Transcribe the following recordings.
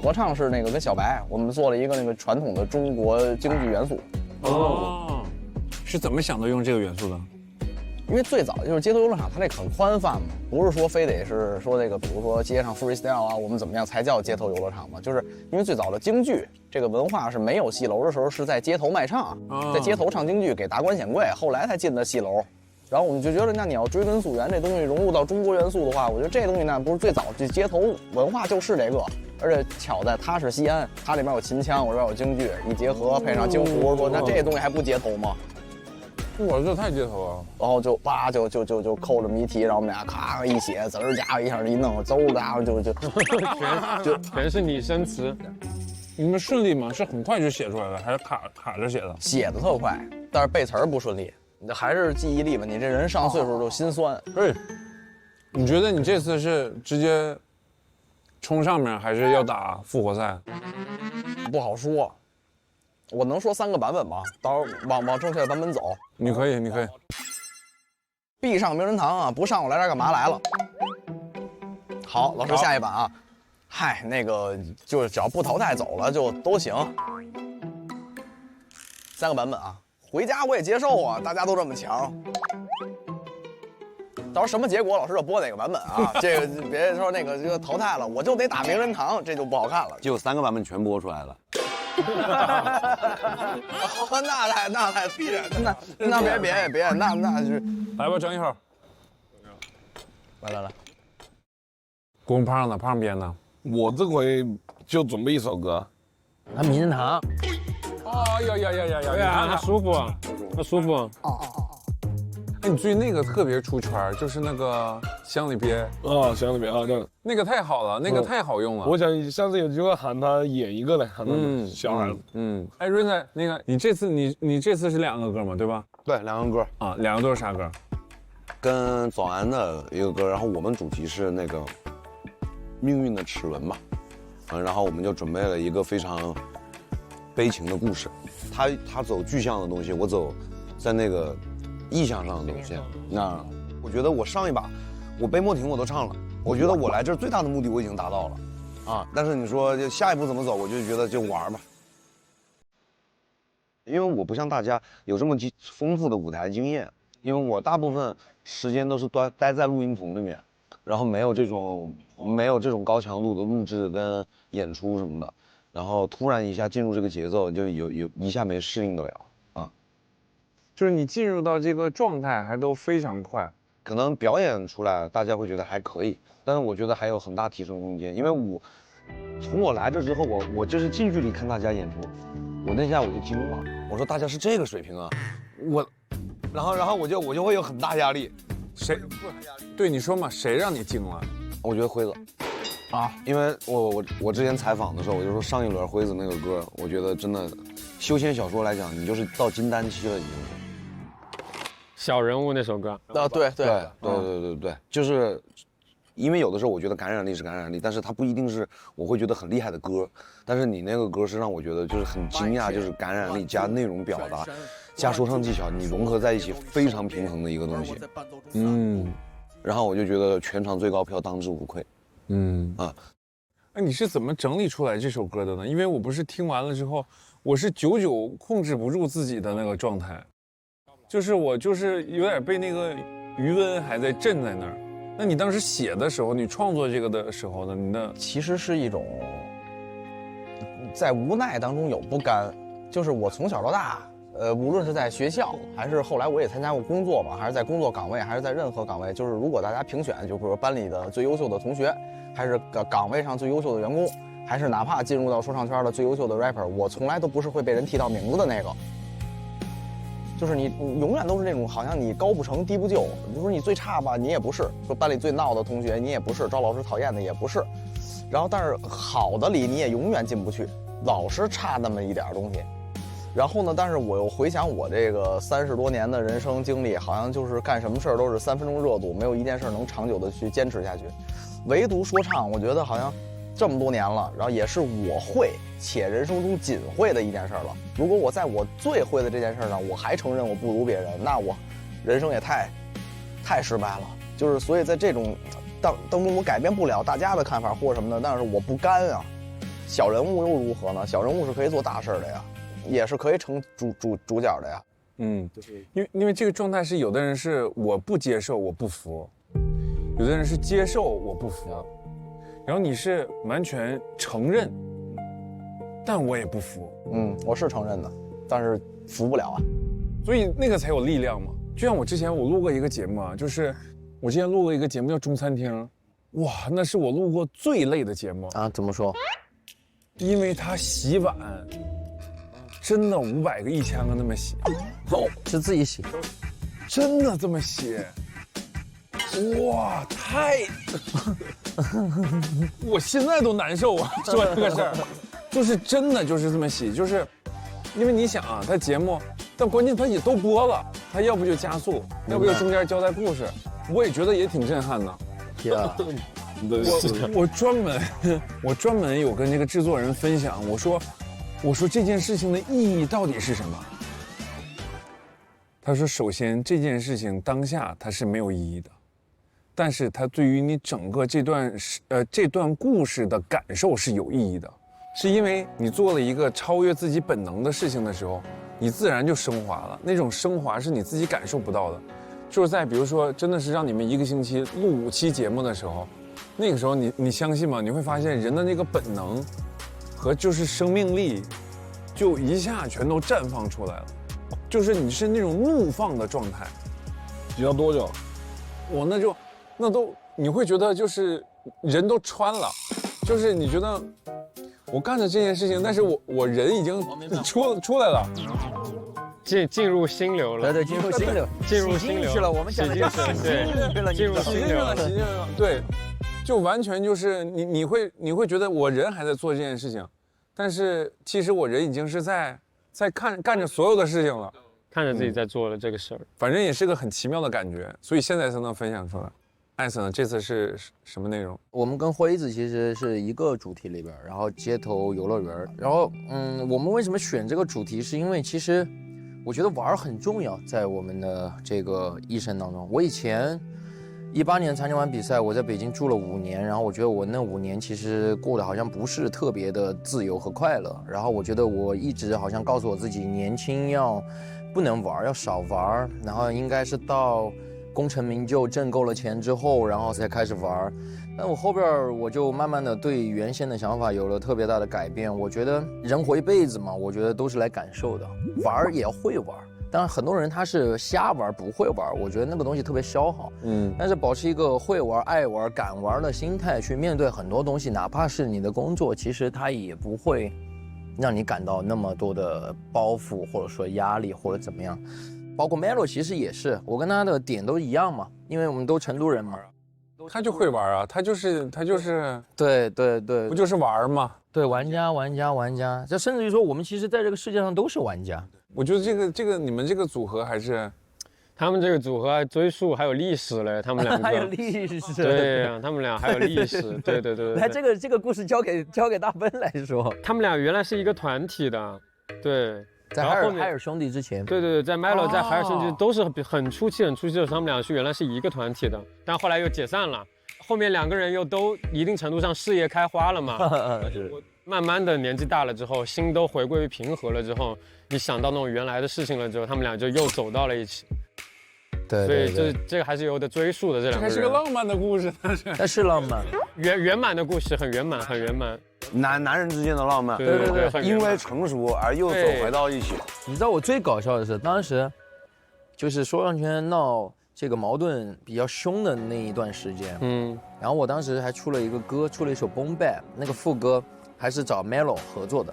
合唱是那个跟小白，我们做了一个那个传统的中国京剧元素。哦，是怎么想到用这个元素的？因为最早就是街头游乐场，它这很宽泛嘛，不是说非得是说这个，比如说街上 freestyle 啊，我们怎么样才叫街头游乐场嘛？就是因为最早的京剧这个文化是没有戏楼的时候，是在街头卖唱，在街头唱京剧给达官显贵，后来才进的戏楼。然后我们就觉得，那你要追根溯源，这东西融入到中国元素的话，我觉得这东西那不是最早这街头文化就是这个。而且巧在它是西安，它这边有秦腔，我这边有京剧，一结合配上京胡，说那这东西还不街头吗？我这太街头了。然后就叭就扣着谜题，然后我们俩咔一写，滋儿家伙一下一弄，嗖家伙就全是拟声词。你们顺利吗？是很快就写出来了，还是卡着写的？写的特快，但是背词儿不顺利，还是记忆力问题。这人上岁数就心酸。对，你觉得你这次是直接冲上面，还是要打复活赛？不好说。我能说3个版本吗？到时候往正确的版本走。你可以。必上名人堂啊！不上我来这儿干嘛来了？好，老师下一版啊。嗨，那个就是只要不淘汰走了就都行。3个版本啊，回家我也接受啊，大家都这么强。到时候什么结果，老师就播哪个版本啊。这个别说那个淘汰了，我就得打名人堂，这就不好看了。就3个版本全播出来了。那太必然，那别，那是来吧，整一会儿。来，公胖呢，胖边呢？我这回就准备一首歌，那名人堂。哦呀，对啊，那舒服，那舒服。哎，你最近那个特别出圈，就是那个乡里边啊，乡里边啊，那个太好了，那个太好用了。我想下次有机会喊他演一个嘞，喊他小孩子。哎，润仔，那个你这次你这次是2个歌嘛，对吧？对，2个歌啊，2个都是啥歌？跟早安的一个歌，然后我们主题是那个命运的齿轮嘛，然后我们就准备了一个非常悲情的故事，他走具象的东西，我走在那个意象上的东西。那我觉得我上一把我杯莫停我都唱了，我觉得我来这儿最大的目的我已经达到了啊。但是你说就下一步怎么走，我就觉得就玩吧，因为我不像大家有这么丰富的舞台经验，因为我大部分时间都是待在录音棚里面，然后没有这种高强度的录制跟演出什么的，然后突然一下进入这个节奏，就有一下没适应得了啊。就是你进入到这个状态还都非常快，可能表演出来大家会觉得还可以，但是我觉得还有很大提升空间，因为从我来这之后，我就是近距离看大家演出，我那下我就惊了，我说大家是这个水平啊，然后我就会有很大压力。谁？对你说嘛，谁让你惊了？我觉得辉子啊，因为我之前采访的时候，我就说上一轮辉子那个歌，我觉得真的修仙小说来讲，你就是到金丹期了已经是。小人物那首歌啊，对，就是因为有的时候我觉得感染力是感染力，但是它不一定是我会觉得很厉害的歌，但是你那个歌是让我觉得就是很惊讶，就是感染力加内容表达加说唱技巧，你融合在一起非常平衡的一个东西。然后我就觉得全场最高票当之无愧。哎，你是怎么整理出来这首歌的呢？因为我不是听完了之后，我是久久控制不住自己的那个状态，就是我就是有点被那个余温还在震在那儿。那你当时写的时候，你创作这个的时候呢，你的其实是一种在无奈当中有不甘，就是我从小到大，无论是在学校，还是后来我也参加过工作吧，还是在工作岗位，还是在任何岗位，就是如果大家评选，就比如说班里的最优秀的同学，还是岗位上最优秀的员工，还是哪怕进入到说唱圈的最优秀的 rapper， 我从来都不是会被人提到名字的那个。就是你永远都是那种好像你高不成低不就，比如说你最差吧，你也不是；说班里最闹的同学，你也不是；招老师讨厌的也不是。然后但是好的里你也永远进不去，老是差那么一点东西。然后呢，但是我又回想我这个30多年的人生经历，好像就是干什么事儿都是3分钟热度，没有一件事能长久的去坚持下去。唯独说唱，我觉得好像这么多年了，然后也是我会且人生中仅会的一件事了。如果我在我最会的这件事上，我还承认我不如别人，那我人生也太失败了。就是所以在这种当中，我改变不了大家的看法或者什么的，但是我不甘啊。小人物又如何呢？小人物是可以做大事的呀，也是可以成主角的呀。因为这个状态是有的人是我不接受我不服，有的人是接受我不服，然后你是完全承认，但我也不服。我是承认的，但是服不了啊。所以那个才有力量嘛。就像我之前我录过一个节目啊，就是我之前录过一个节目叫《中餐厅》，哇，那是我录过最累的节目啊。怎么说？因为他洗碗，真的500个1000个那么洗，是自己洗，真的这么洗，哇，我现在都难受啊，说这个事儿，就是真的就是这么洗，就是因为你想啊，他节目。但关键他也都播了，他要不就加速，要不就中间交代故事，我也觉得也挺震撼的。我专门有跟这个制作人分享，我说这件事情的意义到底是什么？他说，首先这件事情当下它是没有意义的，但是它对于你整个这段故事的感受是有意义的，是因为你做了一个超越自己本能的事情的时候。你自然就升华了，那种升华是你自己感受不到的，就是在比如说真的是让你们1个星期录5期节目的时候，那个时候你相信吗？你会发现人的那个本能和就是生命力，就一下全都绽放出来了，就是你是那种怒放的状态。洗了多久？我那都你会觉得就是人都穿了，就是你觉得。我干了这件事情，但是我人已经出来了，进入心流了。对，进入心流，进入心流去了。我们讲的叫洗进去了，进入心流了，对，就完全就是你会觉得我人还在做这件事情，但是其实我人已经是在干着所有的事情了，看着自己在做了这个事儿，反正也是个很奇妙的感觉，所以现在才能分享出来。艾森呢？这次是什么内容？我们跟辉子其实是一个主题里边，然后街头游乐园。然后，我们为什么选这个主题？是因为其实我觉得玩很重要，在我们的这个一生当中。我以前18年参加完比赛，我在北京住了5年，然后我觉得我那5年其实过得好像不是特别的自由和快乐。然后我觉得我一直好像告诉我自己，年轻不能玩，要少玩，然后应该是到。功成名就挣够了钱之后，然后才开始玩。但我后边我就慢慢的对原先的想法有了特别大的改变。我觉得人活一辈子嘛，我觉得都是来感受的，玩也要会玩。当然很多人他是瞎玩不会玩，我觉得那个东西特别消耗。但是保持一个会玩、爱玩、敢玩的心态去面对很多东西，哪怕是你的工作，其实它也不会让你感到那么多的包袱或者说压力或者怎么样。包括 Melo 其实也是，我跟他的点都一样嘛，因为我们都成都人嘛。他就会玩啊，他就是对，不就是玩吗？对，玩家，这甚至于说我们其实在这个世界上都是玩家。我觉得这个你们这个组合还是，他们这个组合追溯还有历史嘞，他们两个还有历史，对呀，他们俩还有历史，对。来，这个故事交给大奔来说，他们俩原来是一个团体的，对。在海尔兄弟之前，对，在 Melo 在海尔兄弟都是很初期的时候，他们俩原来是一个团体的，但后来又解散了。后面2个人又都一定程度上事业开花了嘛，慢慢的年纪大了之后，心都回归于平和了之后，你想到那种原来的事情了之后，他们俩就又走到了一起。对，所以这个还是有的追溯的，这2个人。还是个浪漫的故事，那是浪漫，圆满的故事，很圆满。男人之间的浪漫，对，因为成熟而又走回到一起。你知道我最搞笑的是，当时就是说唱圈闹这个矛盾比较凶的那一段时间，然后我当时还出了一个歌，出了一首《Boom Bap》，那个副歌还是找 Melo 合作的，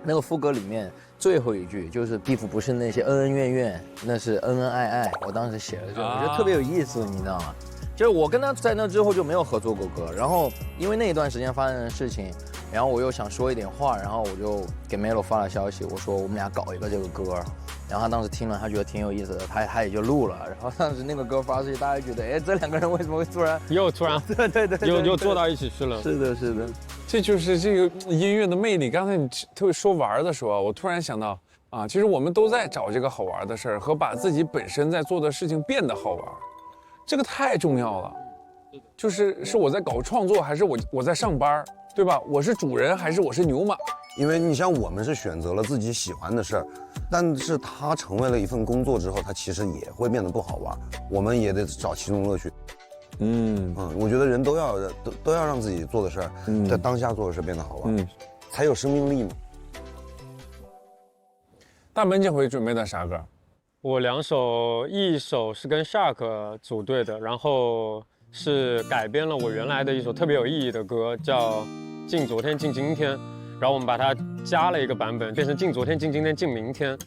那个副歌里面最后一句就是 beef 不是那些恩恩怨怨，那是恩恩爱爱。我当时写了这，我觉得特别有意思，你知道吗？就是我跟他在那之后就没有合作过歌，然后因为那一段时间发生的事情，然后我又想说一点话，然后我就给 Melo 发了消息，我说我们俩搞一个这个歌，然后他当时听了，他觉得挺有意思的，他也就录了。然后当时那个歌发出去，大家觉得，哎，这2个人为什么会突然对，又坐到一起去了？是的，这就是这个音乐的魅力。刚才你特别说玩的时候，我突然想到啊，其实我们都在找这个好玩的事儿和把自己本身在做的事情变得好玩。这个太重要了，就是我在搞创作，还是我在上班，对吧？我是主人还是我是牛马？因为你像我们是选择了自己喜欢的事儿，但是它成为了一份工作之后，它其实也会变得不好玩，我们也得找其中乐趣。我觉得人都要让自己做的事儿，在当下做的事变得好玩，才有生命力嘛。大门这回准备的啥歌？我2首，一首是跟 Shark 组队的，然后是改编了我原来的一首特别有意义的歌，叫《敬昨天敬今天》，然后我们把它加了一个版本，变成敬昨天敬今天敬明天。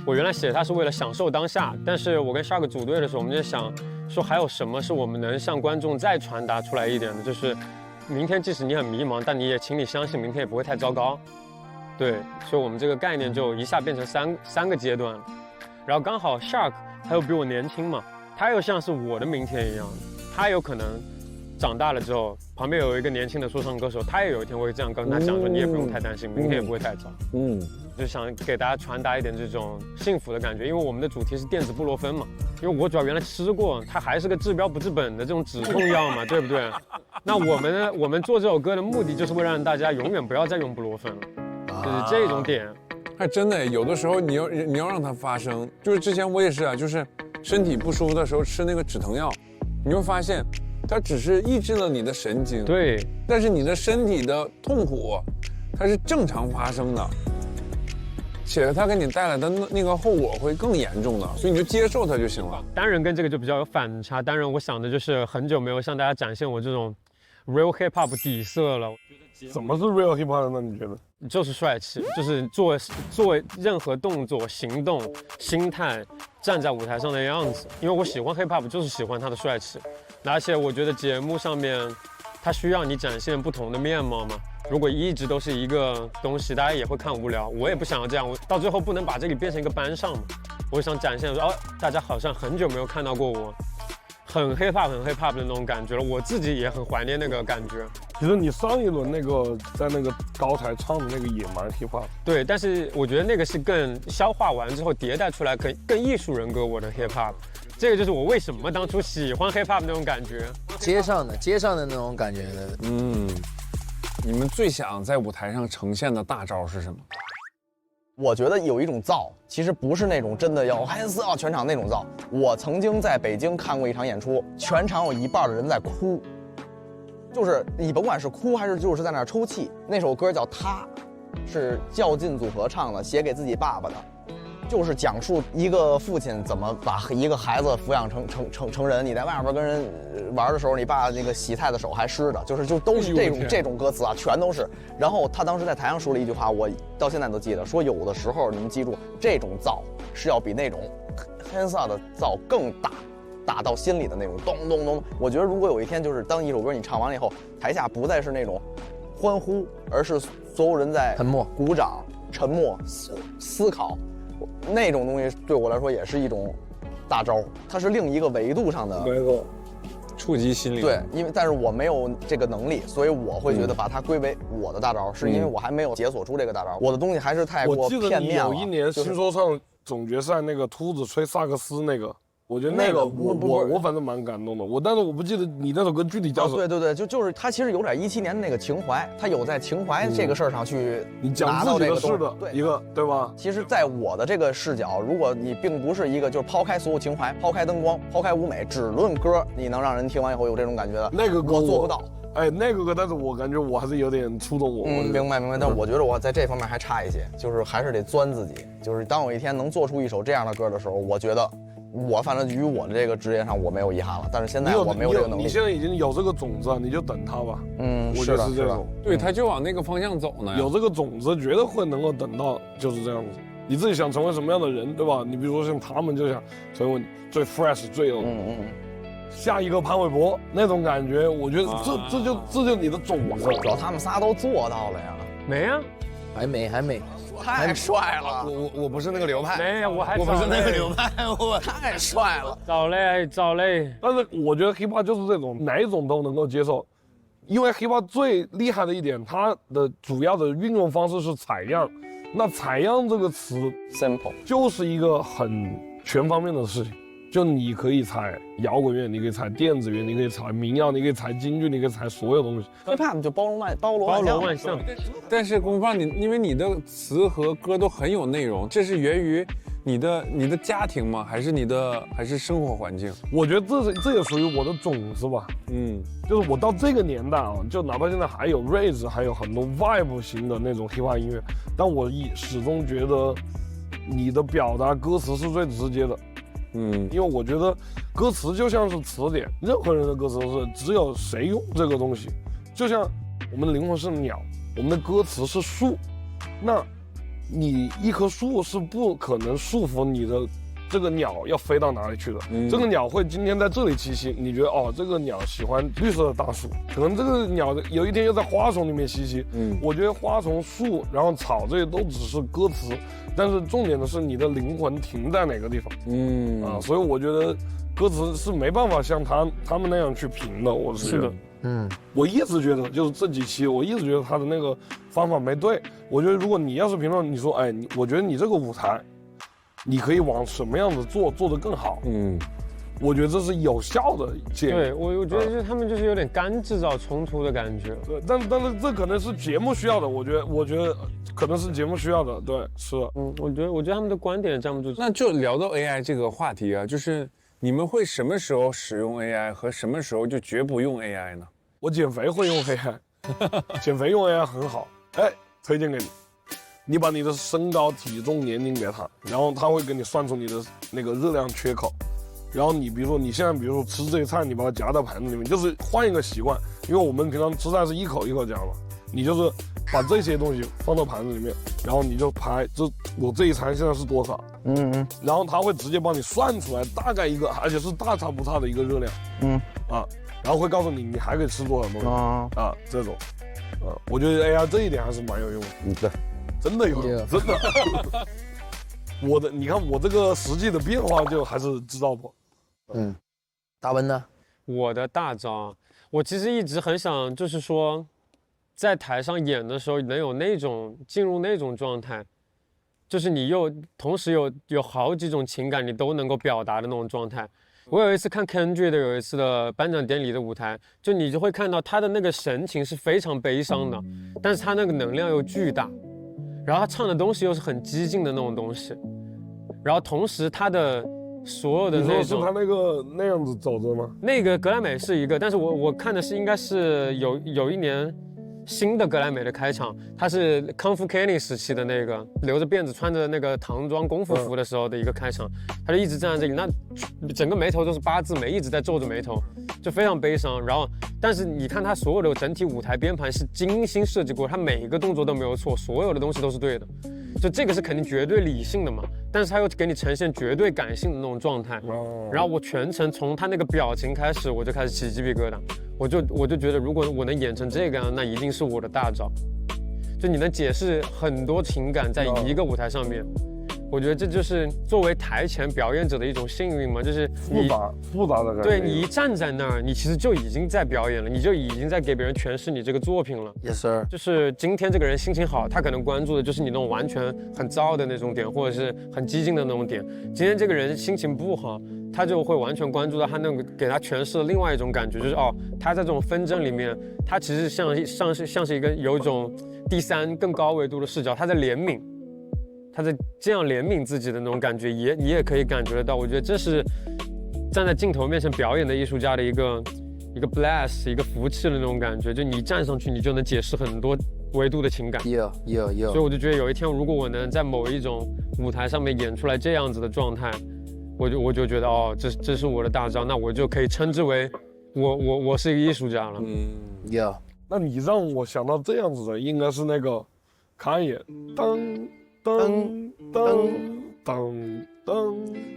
我原来写它是为了享受当下，但是我跟 Shark 组队的时候，我们就想说还有什么是我们能向观众再传达出来一点的，就是明天即使你很迷茫，但你也请你相信明天也不会太糟糕。对，所以我们这个概念就一下变成三个阶段了。然后刚好 Shark 他又比我年轻嘛，他又像是我的明天一样，他有可能长大了之后，旁边有一个年轻的说唱歌手，他也有一天会这样跟他讲说，你也不用太担心，明天也不会太糟。就想给大家传达一点这种幸福的感觉，因为我们的主题是电子布洛芬嘛，因为我主要原来吃过，它还是个治标不治本的这种止痛药嘛，对不对？那我们做这首歌的目的就是为了让大家永远不要再用布洛芬了，就是这种点。还真的，有的时候你要让它发生，就是之前我也是啊，就是身体不舒服的时候吃那个止疼药，你会发现它只是抑制了你的神经，对，但是你的身体的痛苦它是正常发生的，且它给你带来的那个后果会更严重的，所以你就接受它就行了。单人跟这个就比较有反差，单人我想的就是很久没有向大家展现我这种 real hip hop 底色了。什么是 real hip hop 呢？你觉得？就是帅气，就是做任何动作、行动、心态，站在舞台上的样子。因为我喜欢 hip hop，就是喜欢他的帅气。而且我觉得节目上面，它需要你展现不同的面貌嘛。如果一直都是一个东西，大家也会看无聊。我也不想要这样，我到最后不能把这里变成一个班上嘛。我想展现说，哦，大家好像很久没有看到过我。很 hip hop 的那种感觉了，我自己也很怀念那个感觉。其实你上一轮那个在那个高台唱的那个也蛮 hip hop。对，但是我觉得那个是更消化完之后迭代出来更艺术人格我的 hip hop。这个就是我为什么当初喜欢 hip hop 那种感觉，街上的那种感觉的。你们最想在舞台上呈现的大招是什么？我觉得有一种造，其实不是那种真的要嗨死啊全场那种造。我曾经在北京看过一场演出，全场有一半的人在哭，就是你甭管是哭还是就是在那儿抽泣。那首歌叫《他》，是较劲组合唱的，写给自己爸爸的，就是讲述一个父亲怎么把一个孩子抚养成人。你在外边跟人玩的时候，你爸那个洗菜的手还湿的，就都是这种歌词啊，全都是。然后他当时在台上说了一句话，我到现在都记得，说有的时候你们记住，这种造是要比那种hands up 的造更打到心里的那种咚咚咚。我觉得如果有一天就是当一首歌你唱完了以后，台下不再是那种欢呼，而是所有人在沉默、鼓掌、沉默、思考。那种东西对我来说也是一种大招，它是另一个维度上的，没错，触及心灵。对，但是我没有这个能力，所以我会觉得把它归为我的大招，是因为我还没有解锁出这个大招，我的东西还是太过片面了。我记得你有一年新说唱总决赛那个秃子吹萨克斯那个。我觉得那个我反正蛮感动的，但是我不记得你那首歌具体叫什么。对，就是他其实有点17年的那个情怀，他有在情怀这个事儿上去你讲自己的事的一个，对吧？其实，在我的这个视角，如果你并不是一个就是抛开所有情怀、抛开灯光、抛开舞美，只论歌，你能让人听完以后有这种感觉的，那个歌我做不到。哎，那个歌，但是我感觉我还是有点触动我。明白。但我觉得我在这方面还差一些，就是还是得钻自己。就是当有一天能做出一首这样的歌的时候，我觉得。我反正于我的这个职业上我没有遗憾了，但是现在我没有这个能力。你现在已经有这个种子，你就等它吧。我觉得是这种。对，他就往那个方向走呢。有这个种子，绝对会能够等到就是这样子。你自己想成为什么样的人，对吧？你比如说像他们就想成为最 fresh 最有下一个潘玮柏那种感觉，我觉得这就你的种子。主要他们仨都做到了呀。没啊，还没。太帅了！我不是那个流派，没有，我不是那个流派，我太帅了。找嘞。但是我觉得 hip hop 就是这种，哪一种都能够接受，因为 hip hop 最厉害的一点，它的主要的运用方式是采样。那采样这个词 simple 就是一个很全方面的事情，就你可以踩摇滚乐，你可以踩电子乐，你可以踩民谣，你可以踩京剧，你可以踩所有东西。hiphop 就包罗万象。但是龚方，因为你的词和歌都很有内容，这是源于你的家庭吗？还是生活环境？我觉得这也属于我的种子吧。就是我到这个年代啊，就哪怕现在还有 rave， 还有很多 vibe 型的那种 hiphop 音乐，但我始终觉得你的表达歌词是最直接的。因为我觉得歌词就像是词典，任何人的歌词都是只有谁用这个东西。就像我们的灵魂是鸟，我们的歌词是树，那你一棵树是不可能束缚你的这个鸟要飞到哪里去的。这个鸟会今天在这里栖息，你觉得哦，这个鸟喜欢绿色的大树，可能这个鸟有一天又在花丛里面栖息。我觉得花丛、树，然后草这些都只是歌词，但是重点的是你的灵魂停在哪个地方。所以我觉得歌词是没办法像他们那样去评的。我是觉得。我一直觉得就是这几期，我一直觉得他的那个方法没对。我觉得如果你要是评论，你说，哎，我觉得你这个舞台，你可以往什么样子做得更好。我觉得这是有效的建议。对，我觉得就是他们就是有点干制造冲突的感觉。对，但是这可能是节目需要的。我觉得可能是节目需要的。对，是的。我觉得他们的观点站不住。那就聊到 AI 这个话题啊，就是你们会什么时候使用 AI 和什么时候就绝不用 AI 呢？我减肥会用 AI， 减肥用 AI 很好，哎，推荐给你。你把你的身高、体重、年龄给他，然后他会给你算出你的那个热量缺口。然后你比如说你现在比如说吃这些菜，你把它夹到盘子里面，就是换一个习惯，因为我们平常吃菜是一口一口夹嘛，你就是把这些东西放到盘子里面，然后你就拍我这一餐现在是多少，然后他会直接帮你算出来大概一个，而且是大差不差的一个热量，然后会告诉你你还可以吃多少东西这种，我觉得 AI 这一点还是蛮有用的。对，真的有用，真的。你看我这个实际的变化就还是知道不？大文呢？我的大招，我其实一直很想，就是说，在台上演的时候能有那种进入那种状态，就是你又同时有好几种情感你都能够表达的那种状态。我有一次看 Kendrick 的有一次的颁奖典礼的舞台，就你就会看到他的那个神情是非常悲伤的，但是他那个能量又巨大，然后他唱的东西又是很激进的那种东西，然后同时他的所有的那种，你说是他那样子走着吗？那个格莱美是一个，但是我看的是应该是有一年新的格莱美的开场，他是康夫 Kenny 时期的那个留着辫子穿着那个唐装功夫服的时候的一个开场，他就一直站在这里，那整个眉头都是8字眉，一直在皱着眉头，就非常悲伤。然后但是你看他所有的整体舞台编排是精心设计过，他每一个动作都没有错，所有的东西都是对的，就这个是肯定绝对理性的嘛，但是他又给你呈现绝对感性的那种状态。然后我全程从他那个表情开始，我就开始起鸡皮疙瘩，我就觉得如果我能演成这个样，那一定是我的大招。就你能解释很多情感在一个舞台上面，我觉得这就是作为台前表演者的一种幸运嘛，就是复杂的感觉。对，你一站在那儿，你其实就已经在表演了，你就已经在给别人诠释你这个作品了。Yes sir。就是今天这个人心情好，他可能关注的就是你那种完全很糟的那种点，或者是很激进的那种点。今天这个人心情不好，他就会完全关注到他那个给他诠释了另外一种感觉，就是哦，他在这种纷争里面，他其实像是一个有一种第三更高维度的视角，他在怜悯。他在这样怜悯自己的那种感觉，你也可以感觉得到。我觉得这是站在镜头面前表演的艺术家的一个 bless， 一个福气的那种感觉。就你站上去，你就能解释很多维度的情感。Yeah。所以我就觉得有一天，如果我能在某一种舞台上面演出来这样子的状态，我就觉得哦，这是我的大招，那我就可以称之为我是一个艺术家了。Yeah。那你让我想到这样子的，应该是那个卡野当。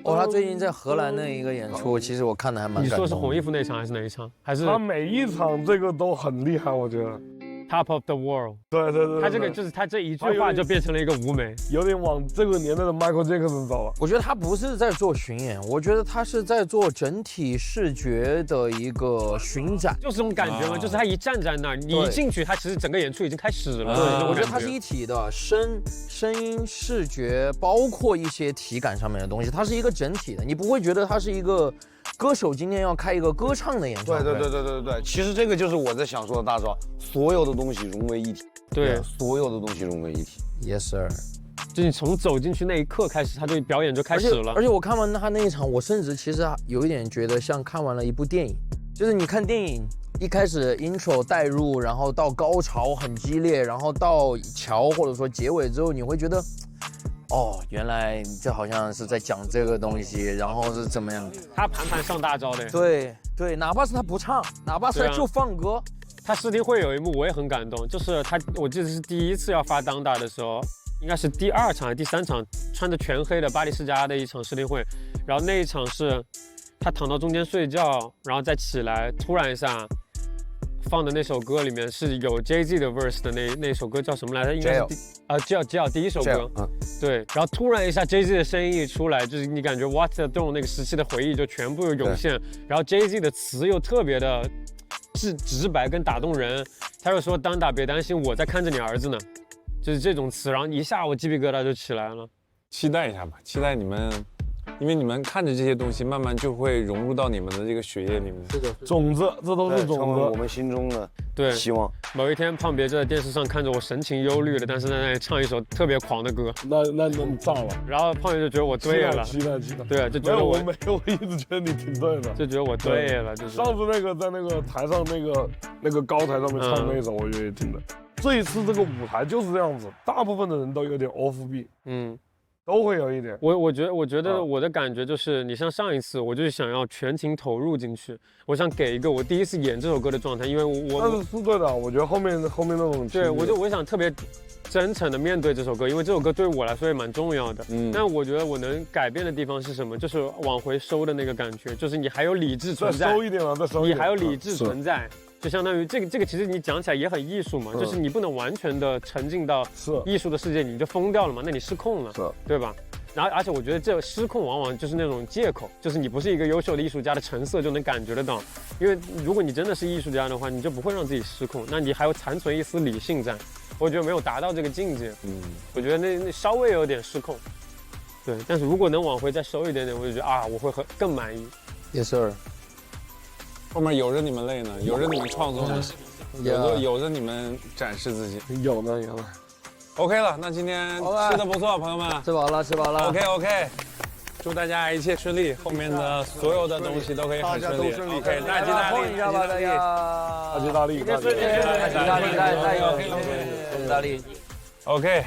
哦，他最近在荷兰的一个演出，其实我看的还蛮感动。你说是红衣服那场还是哪一场？还是他每一场这个都很厉害，我觉得。top of the world。对对对，他这个就是他这一句话就变成了一个舞美，有点往这个年代的 Michael Jackson 走了。我觉得他不是在做巡演，我觉得他是在做整体视觉的一个巡展，就是这种感觉嘛，就是他一站在那儿，你一进去，他其实整个演出已经开始了。对，我觉得它是一体的，声音、视觉，包括一些体感上面的东西，它是一个整体的，你不会觉得它是一个歌手今天要开一个歌唱的演唱会。对，其实这个就是我在想说的大招，所有的东西融为一体。对，所有的东西融为一体。Yes sir。就你从走进去那一刻开始，他就表演就开始了。而且我看完他那一场，我甚至其实有一点觉得像看完了一部电影，就是你看电影。一开始 intro 带入，然后到高潮很激烈，然后到桥或者说结尾之后，你会觉得，哦，原来这好像是在讲这个东西，然后是怎么样？他盘盘上大招的。对，哪怕是他不唱，哪怕是他就放歌。他试听会有一幕我也很感动，就是他，我记得是第一次要发当打的时候，应该是第2场还是第3场，穿着全黑的巴黎世家的一场试听会，然后那一场是他躺到中间睡觉，然后再起来，突然一下。放的那首歌里面是有 Jay-Z 的 verse 的那首歌叫什么来着？应该是Jail 第一首歌。对，然后突然一下 Jay-Z 的声音一出来，就是你感觉 What the Dome 那个时期的回忆就全部涌现，然后 Jay-Z 的词又特别的直白跟打动人，他又说当打别担心，我在看着你儿子呢，就是这种词，然后一下我鸡皮疙瘩就起来了。期待一下吧，期待你们。因为你们看着这些东西，慢慢就会融入到你们的这个血液里面。是的，种子，这都是种子，我们心中的希望。某一天，胖别就在电视上看着我神情忧虑的，但是在那里唱一首特别狂的歌。那炸了。然后胖别就觉得我对了。期待。对，就觉得我没有，我一直觉得你挺对的。就觉得我对了，就是。上次那个在那个台上那个高台上面唱那一首，我觉得也挺对。这一次这个舞台就是这样子，大部分的人都有点 off beat。都会有一点，我觉得我的感觉就是，你像上一次，我就是想要全情投入进去，我想给一个我第一次演这首歌的状态，因为我是对的，我觉得后面那种对，我想特别真诚的面对这首歌，因为这首歌对我来说也蛮重要的。但我觉得我能改变的地方是什么？就是往回收的那个感觉，就是你还有理智存在，再收一点了，再收一点，你还有理智存在。就相当于这个其实你讲起来也很艺术嘛，就是你不能完全的沉浸到艺术的世界，你就疯掉了嘛，那你失控了，对吧？然后而且我觉得这失控往往就是那种借口，就是你不是一个优秀的艺术家的成色就能感觉得到，因为如果你真的是艺术家的话，你就不会让自己失控，那你还有残存一丝理性在，我觉得没有达到这个境界，我觉得那稍微有点失控，对，但是如果能往回再收一点点，我就觉得我会更满意。Yes sir。后面有着你们累呢，有着你们创作呢，有着你们展示自己，有呢。OK 了，那今天吃的不错，朋友们，吃饱了。OK， 祝大家一切顺利，后面的所有的东西都可以很顺利。OK， 大吉大利，大吉大利，大利。OK。